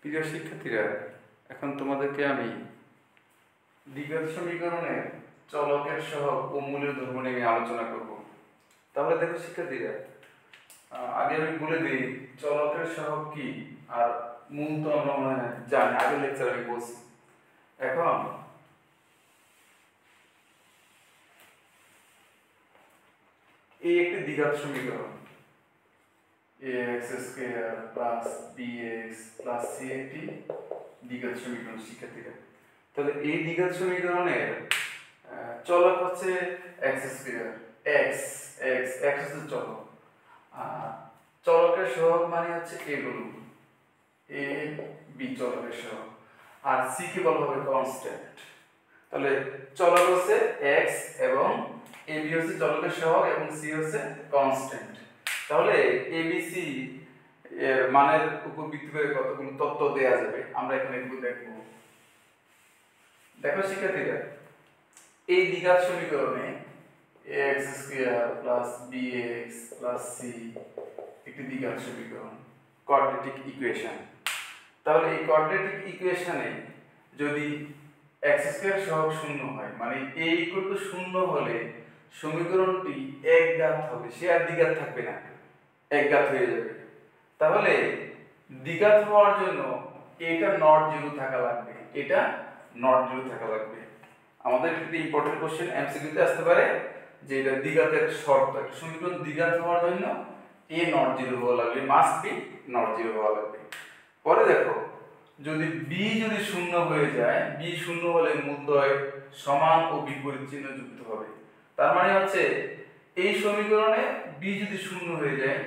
প্রিয় শিক্ষার্থীরা, এখন তোমাদেরকে আমি দ্বিঘাত সমীকরণের চলকের সহগ ও মূলের ধর্ম নিয়ে আলোচনা করব। তাহলে দেখো শিক্ষার্থীরা, আগে আমি বলে দিই চলকের সহগ কি আর মূল তো আমরা মনে হয় জানি, আগের লেকচার আমি বলছি। এখন এই একটি দ্বিঘাত সমীকরণ ax square plus bx plus c একটি দ্বিঘাত সমীকরণ শিক্ষার্থীরা। তাহলে এই দ্বিঘাত সমীকরণের চলক হচ্ছে x স্কয়ার, x হচ্ছে চলক, আর চলকের সহগ মানে হচ্ছে এগুলো a b চলকের সহগ, আর c কে বলা হবে কনস্ট্যান্ট। তাহলে চলক হচ্ছে x এবং a b হচ্ছে চলকের সহগ এবং c হচ্ছে কনস্ট্যান্ট। তাহলে abc এর মানের উপর ভিত্তি করে কতগুলো তথ্য দেয়া যাবে আমরা এখানে একটু দেখব। দেখো শিক্ষার্থীরা, এই দ্বিঘাত সমীকরণে ax square plus bx plus c একটি দ্বিঘাত সমীকরণ, কোয়াড্রেটিক ইকুয়েশন। তাহলে এই কোয়াড্রেটিক ইকুয়েশনে যদি x স্কয়ার সহগ শূন্য হয়, মানে a ইকুয়াল টু শূন্য হলে সমীকরণটি একঘাত হবে, সে আর দ্বিঘাত থাকবে না, একঘাত হয়ে যাবে। তাহলে দ্বিঘাত হওয়ার জন্য এটা নট জিরো থাকা লাগবে, এটা নট জিরো থাকা লাগবে। আমাদের একটি ইম্পর্টেন্ট কোশ্চেন এমসিকিউতে আসতে পারে যে এটা দ্বিঘাতের শর্ত, একটা সমীকরণ দ্বিঘাত হওয়ার জন্য a নট জিরো হওয়া লাগবে, মাস্ট বি নট জিরো হওয়া লাগবে। পরে দেখো, যদি b যদি শূন্য হয়ে যায়, b শূন্য হলে মূলদ্বয় সমান ও বিপরীত চিহ্ন যুক্ত হবে। তার মানে হচ্ছে এই সমীকরণে b যদি শূন্য হয়ে যায়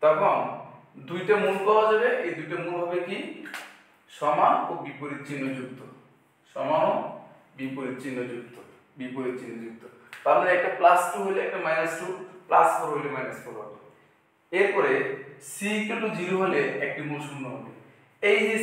তখন দুইটা মূল পাওয়া যাবে, এই দুইটা মূল হবে কি সমান ও বিপরীত চিহ্ন যুক্ত, সমান ও বিপরীত চিহ্ন যুক্ত, বিপরীত চিহ্ন যুক্ত। তার মানে একটা +2 হলে একটা -2, +4 হলে -4 হবে। এরপরে c = 0 হলে একটি মূল শূন্য হবে। এই যে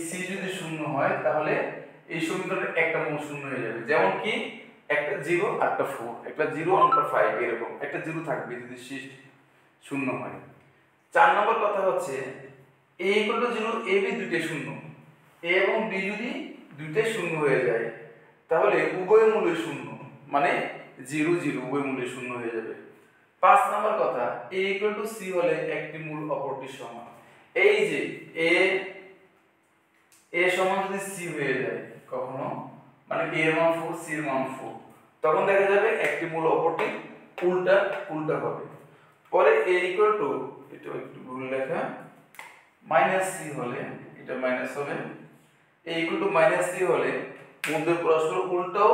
c যদি শূন্য হয় তাহলে এই সমীকরণের একটা মূল শূন্য হয়ে যাবে। যেমন কি একটা 0 একটা 4, একটা 0 একটা 5, এরকম একটা 0 থাকবে যদি c শূন্য হয়। 4 নম্বর কথা হচ্ছে a = 0, a b দুইটাই শূন্য, a এবং b যদি দুইটাই শূন্য হয়ে যায় তাহলে উভয় মূলই শূন্য, মানে 0 0 উভয় মূলই শূন্য হয়ে যাবে। 5 নম্বর কথা, a = c হলে একটি মূল অপরটির সমান। এই যে a সমান যদি c হয়ে যায় কখনো, মানে a এর মান 4, c এর মান 4, তখন দেখা যাবে একটি মূল অপরটি উল্টা হবে। পরে a = এটা একটু ভুল লেখা, -c হলে এটা মাইনাস হবে, a = -c হলে মধ্যে পরস্পর উল্টো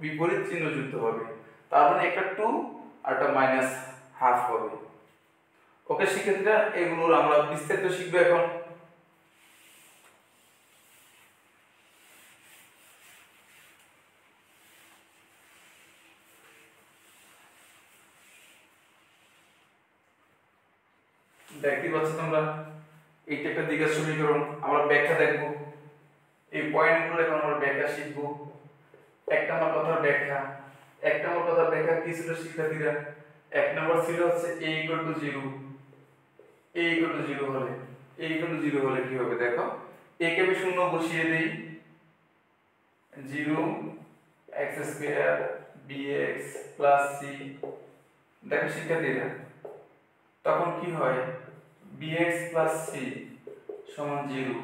বিপরীত চিহ্ন যুক্ত হবে। তার মানে একটা 2 আর একটা -1/2 হবে। ওকে শিক্ষার্থীরা, এগুলোর আমরা বিস্তারিত শিখব এখন। দেখতে পাচ্ছ তোমরা, এইটা একটা দ্বিঘাত সমীকরণ, আমরা ব্যাখ্যা দেখব। এই পয়েন্টগুলো এখন আমরা ব্যাখ্যা শিখব। এক নম্বর কথার ব্যাখ্যা, কি ছিল শিক্ষার্থীরা? এক নম্বর ছিল হচ্ছে a = 0, a = 0 হলে কি হবে দেখো, a কে আমি শূন্য বসিয়ে দেই, 0 x square bx plus c। দেখো শিক্ষার্থীরা, তখন কি হয়, bx প্লাস c সমান 0,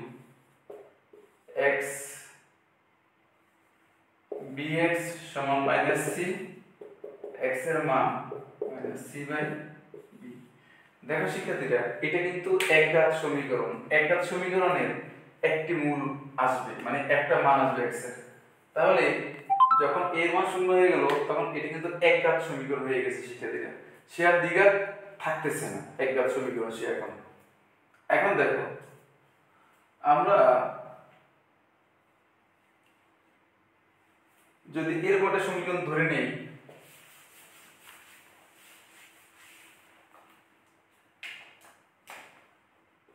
x bx সমান -c, x এর মান -c/b। দেখো শিক্ষার্থীরা, এটা কিন্তু একঘাত সমীকরণ, একঘাত সমীকরণের একটি মূল আসবে, মানে একটা মান আসবে x এর। তাহলে যখন a এর মান শূন্য হয়ে গেল তখন এটা কিন্তু একঘাত সমীকরণ হয়ে গেছে শিক্ষার্থীরা, সে আর দ্বিঘাত থাকতেছে না, একঘাত সমীকরণ সে এখন দেখো, আমরা যদি এরকম একটা সমীকরণ ধরে নেই,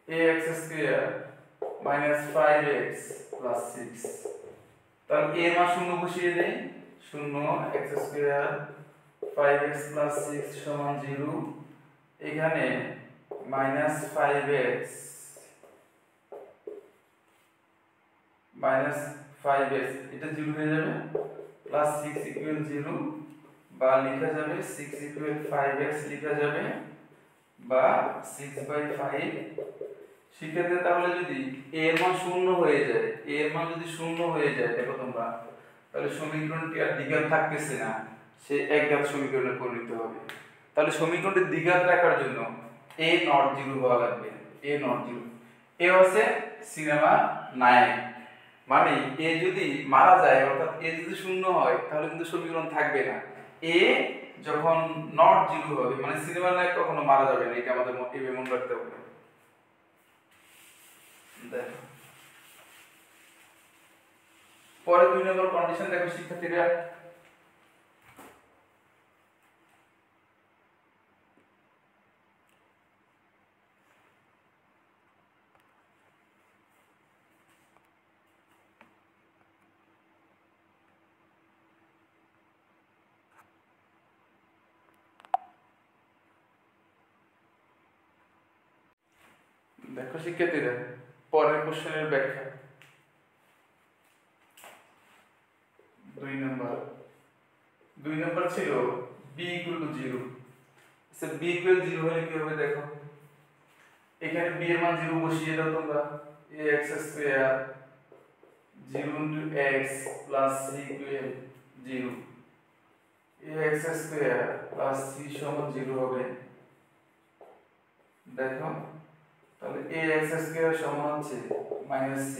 ax স্কয়ার -5x প্লাস 6, তাহলে a এর মান শূন্য বসিয়ে দেই, 0 x স্কয়ার 5x প্লাস 6 সমান 0, এখানে -5x মাইনাস 5x এটা 0 হয়ে যাবে প্লাস 6 ইকুয়াল 0 বা লেখা যাবে 6 ইকুয়াল 5x লেখা যাবে বা 6/5। সেক্ষেত্রে তাহলে যদি a এর মান শূন্য হয়ে যায়, a এর মান যদি শূন্য হয়ে যায় দেখো তোমরা, তাহলে সমীকরণটি আর দ্বিঘাত থাকতেছে না, সে একঘাত সমীকরণে পরিণত হবে। তাহলে সমীকরণটি দ্বিঘাত রাখার জন্য a নট 0 হওয়া লাগবে, a নট 0। এ হচ্ছে সিনেমা নায়ক, মানে এ যদি মারা যায় অর্থাৎ এ যদি শূন্য হয় তাহলে কিন্তু সমীকরণ থাকবে না। এ যখন নট 0 হবে মানে সিনেমা নায়ক কখনো মারা যাবে না, এটা আমাদের মনে রাখতে হবে। দেখো পরে 2 নম্বর কন্ডিশন দেখো শিক্ষার্থীরা, দেখো শিক্ষার্থীরা পরের কোশ্চেনের ব্যাখ্যা। 2 নম্বর ছিল b = 0। আচ্ছা b = 0 হলে কি হবে দেখো, এখানে b এর মান 0 বসিয়ে দাও তোমরা, ax square 0 * x + c = 0, ax square + c = 0 হবে। দেখো তাহলে ax স্কয়ার সমান হচ্ছে -c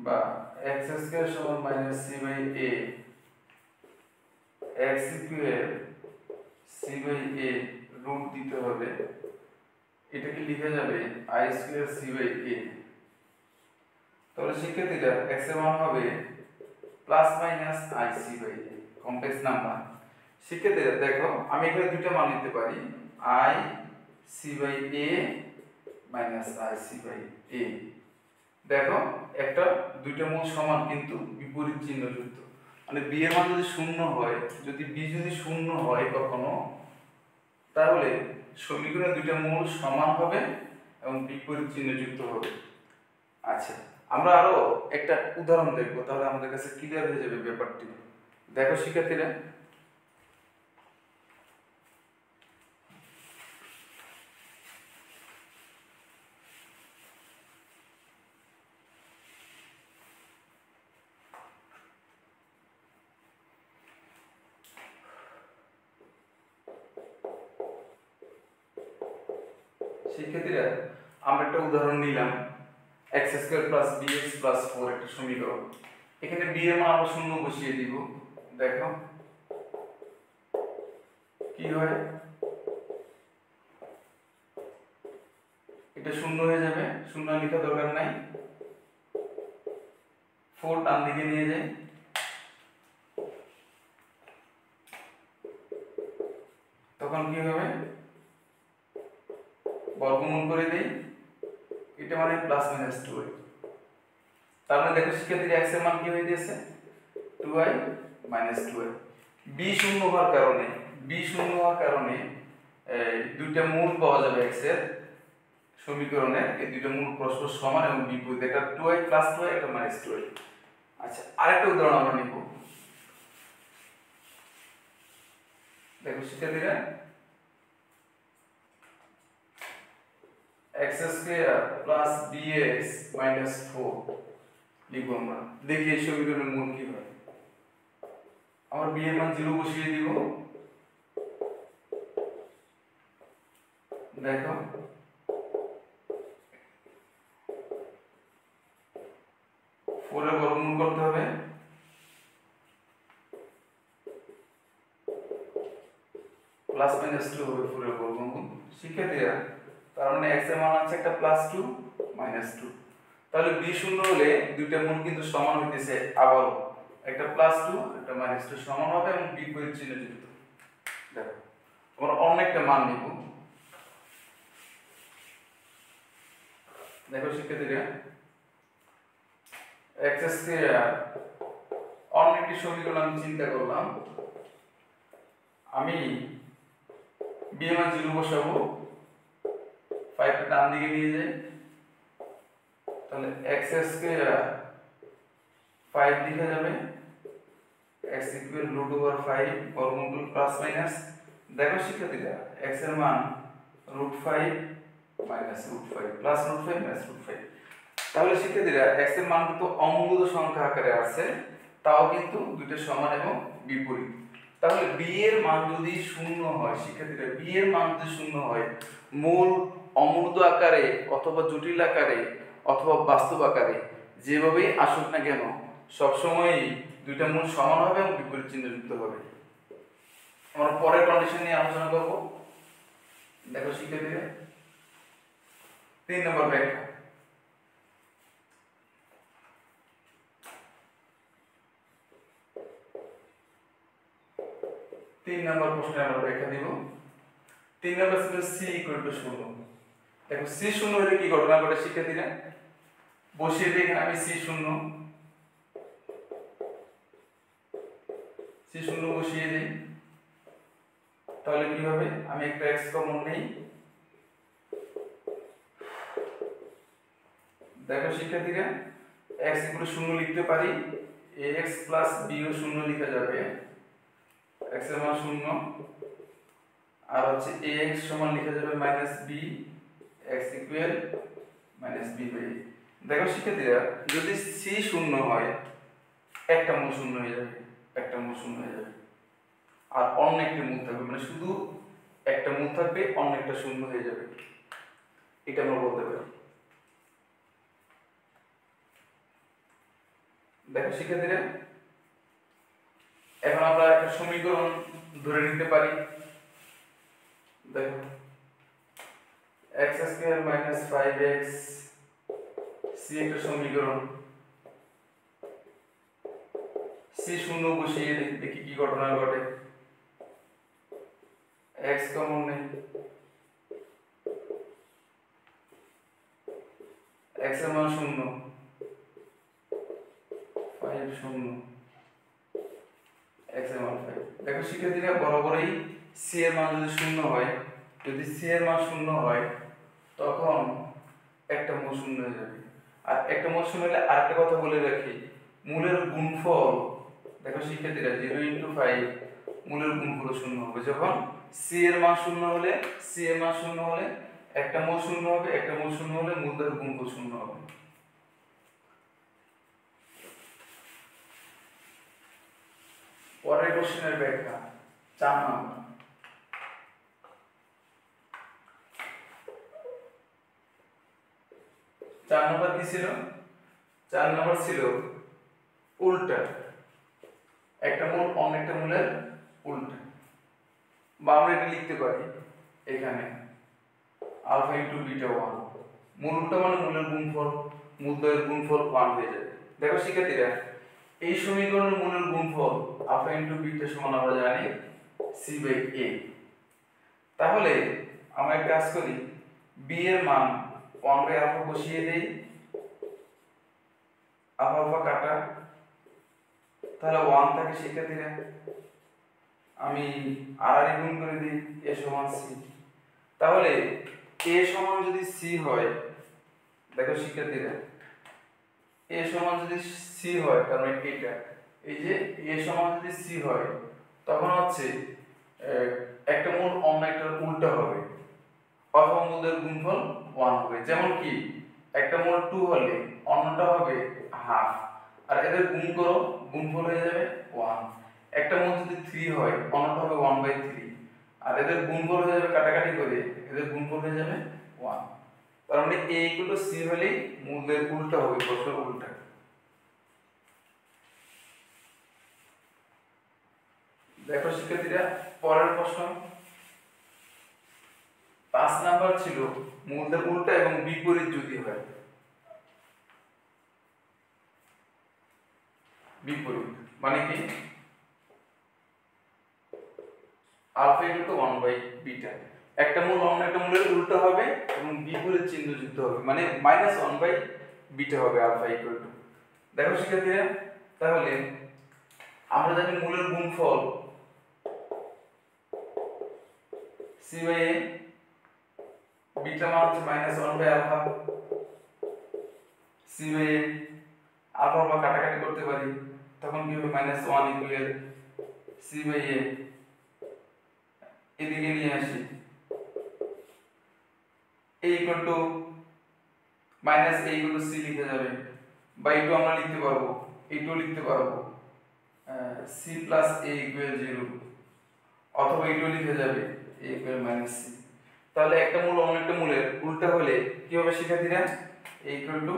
বা x স্কয়ার সমান -c/a, x equal c/a root দিতে হবে, এটাকে লিখে যাবে i স্কয়ার c/a। তাহলে শিক্ষার্থীরা x এর মান হবে ±ic/a, কমপ্লেক্স নাম্বার। শিক্ষার্থীরা দেখো আমি এখানে দুটো মান নিতে পারি, i c/a -ic/a। দেখো একটা দুইটা মূল সমান কিন্তু বিপরীত চিহ্নযুক্ত, মানে b এর মান যদি শূন্য হয়, যদি b যদি শূন্য হয় কখনো, তাহলে সমীকরণের দুইটা মূল সমান হবে এবং বিপরীত চিহ্নযুক্ত হবে। আচ্ছা আমরা আরো একটা উদাহরণ দেখব, তাহলে আমাদের কাছে ক্লিয়ার হয়ে যাবে ব্যাপারটি। দেখো শিক্ষার্থীরা শিক্ষার্থীরা আমরা একটা উদাহরণ নিলাম, x² + bx + 4 একটা সমীকরণ। এখানে b এর মান আমরা শূন্য বসিয়ে দিব, দেখো কি হয়, এটা শূন্য হয়ে যাবে, শূন্য লেখা দরকার নাই, 4 ডান দিকে নিয়ে যাই, তখন কি হবে, বর্গমূল করে দেই, এটা মানে +-2i। তার মানে দেখো শিক্ষার্থীরা x এর মান কি হইতেছে 2i - 2i। b শূন্য হওয়ার কারণে দুইটা মূল পাওয়া যাবে x এর সমীকরণে, এই দুইটা মূল পরস্পর সমান এবং বিপরীত, একটা 2i + 2i, একটা -2i। আচ্ছা আরেকটা উদাহরণ আমরা নিব, দেখো শিক্ষার্থীরা x² + bx - 4 লিখব আমরা, দেখি এই সমীকরণের মূল কি হয়। আমার b এর মান 0 বসিয়ে দিব, দেখো 4 এর বর্গমূল করতে হবে, +-2 হবে 4 এর বর্গমূল। শিক্ষার্থীরা তার মানে x এর মান আছে একটা +2 -2, তাহলে b শূন্য হলে দুইটা মূল কিন্তু সমান হইতেছে, আবার একটা +2 একটা -2 সমান হবে এবং বিপরীত চিহ্নযুক্ত। দেখো আমরা অন্য একটা মান নিব, দেখো শিক্ষার্থীরা x² অন্য একটি সমীকরণ আমি চিন্তা করলাম, আমি b এর মান 0 বসাবো, 5 ডান দিকে নিয়ে যাই, তাহলে x স্কয়ার 5 লিখা যাবে x ইকুয়াল রুট ওভার 5 বর্গমূল প্লাস মাইনাস। দেখো শিক্ষার্থীরা x এর মান root 5 minus root 5 plus root 5 minus root 5। তাহলে শিক্ষার্থীরা x এর মান কিন্তু অমূলত সংখ্যা আকারে আসছে, তাও কিন্তু দুটো সমান এবং বিপরীত। তাহলে b এর মান যদি শূন্য হয় শিক্ষার্থীরা, b এর মান যদি শূন্য হয়, মূল অমূলত আকারে অথবা জটিল আকারে অথবা বাস্তব আকারে যেভাবেই আসুক না কেন সবসময়ই দুইটা মূল সমান হবে এবং বিপরীত চিহ্ন যুক্ত হবে। আমরা পরের কন্ডিশন নিয়ে আলোচনা করব। দেখো শিক্ষার্থীরা 3 নম্বর ব্যাখ্যা। 3 নম্বর প্রশ্নে আমরা ব্যাখ্যা দিব। 3 নম্বর ছিল c = 0। দেখো c 0 হলে কি ঘটনা ঘটে শিক্ষার্থীরা, বসিয়ে দিই এখানে আমি c 0 বসিয়ে দিই। তাহলে কি হবে, আমি একটা x কমন নেই। দেখো শিক্ষার্থীরা x = 0 লিখতে পারি, ax + b ও 0 লিখা যাবে, x এর মান 0। আর হচ্ছে ax সমান লিখা যাবে -b, x ইকুয়াল -b/a। দেখো শিক্ষার্থীরা যদি c 0 হয় একটা মূল 0 হয়ে যাবে, একটা মূল 0 হয়ে যাবে, আর অন্য একটা মূল থাকবে, মানে শুধু একটা মূল থাকবে অন্য একটা 0 হয়ে যাবে, এটা আমরা বলতে পারি। দেখো শিক্ষার্থীরা এখন আমরা একটা সমীকরণ ধরে নিতে পারি। দেখো x² - 5x c একটা সমীকরণ, c 0 বসিয়ে দেখি কি ঘটনা ঘটে। x কমন নেই, x এর মান 0, 5 0, x এর মান 5। দেখো শিক্ষার্থীরা বরাবরই c এর মান যদি 0 হয়, যদি c এর মান 0 হয় তখন একটা মূল 0 হয়ে যাবে। আর একটা মূল 0 হলে আরেকটা কথা বলে রাখি, মূলের গুণফল দেখো শিক্ষার্থীরা 0 * 5 মূলের গুণফল 0 হবে। যখন c এর মান 0 হলে, c এর মান 0 হলে একটা মূল 0 হবে, একটা মূল 0 হলে মূলদের গুণফল 0 হবে। পরের কোশ্চেনের ব্যাখ্যা 4 নম্বর। 4 নম্বর কি ছিল? 4 নম্বর ছিল উল্টা, একটা মূল অন্য একটা মূলের উল্টা, বা আমরা এটা লিখতে পারি এখানে আলফা * বিটা 1। মূল উল্টা মানে মূলের গুণফল, মূলদ্বয়ের গুণফল 1 হয়ে যাবে। দেখো শিক্ষার্থীরা এই সমীকরণের মূলের গুণফল আলফা * বিটা সমান আমরা জানি c/a। তাহলে আমরা একটা কাজ করি, b এর মান 1/α বসিয়ে দেই, আলফা কাটা, তাহলে 1 থাকে শিক্ষার্থীরা। আমি আর গুণ করে দিই, a সমান c। তাহলে a সমান যদি c হয়, দেখো শিক্ষার্থীরা a সমান যদি c হয় তার মানে এটা, এই যে a সমান যদি c হয় তখন হচ্ছে একটা মূল অন্য একটার উল্টা হবে, অথবা মূলদের গুণফল 1 হবে। যেমন কি একটা মূল 2 হলে অন্যটা হবে হাফ, আর এদের গুণ করো, গুণফল হয়ে যাবে 1। একটা মূল যদি 3 হয় অন্যটা হবে 1/3, আর এদের গুণফল হয়ে যাবে কাটাকাটি করে, এদের গুণফল হয়ে যাবে 1। তার মানে a = c হলেই মূলদের উল্টা হবে, প্রশ্নের উল্টা। দেখো শিক্ষার্থীরা পরের প্রশ্ন 5 নাম্বার ছিল মূলদের উল্টা এবং বিপরীত যদি হয়। বিপরীত মানে কি, আলফা = 1/β, একটা মূল অন্য একটা মূলের উল্টা হবে এবং বিপরীত চিহ্ন যুক্ত হবে, মানে -1/β হবে আলফা =। দেখো শিক্ষার্থীরা তাহলে আমরা জানি মূলের গুণফল c/a, বিটা মান হচ্ছে -1/α, সি বাই এ আলফা বা কাটাকাটি করতে পারি, তখন কি হবে minus one equal c by a, এদিকে নিয়ে আসি a equal to minus a equal to c লিখে যাবে, বা এইটু আমরা লিখতে পারবো, এইটু লিখতে পারবো সি প্লাস এ ইকুয়াল 0, অথবা এইটু লিখে যাবে এ ইকুয়াল মাইনাস সি। তাহলে একটা মূল অন্য একটা মূলের উল্টা হলে কি হবে শিক্ষার্থীরা, এ ইকুয়াল টু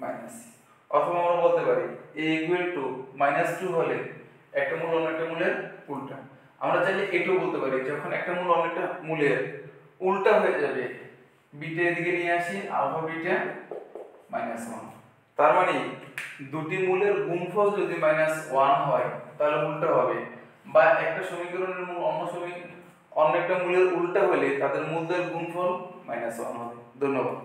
মাইনাস সি। অথবা আমরা বলতে পারি এ ইকুয়াল টু মাইনাস 2 হলে একটা মূল অন্য একটা মূলের উল্টা। আমরা চাইলে এটাও বলতে পারি যখন একটা মূল অন্য একটা মূলের উল্টা হয়ে যাবে, বিটা এদিকে নিয়ে আসি আলফা বিটা মাইনাস 1। তার মানে দুটি মূলের গুণফল যদি মাইনাস 1 হয় তাহলে উল্টা হবে, বা একটা সমীকরণের মূল অন্য একটা মূলের উল্টা হলে তাদের মূলদের গুণফল মাইনাস 1 হবে। ধন্যবাদ।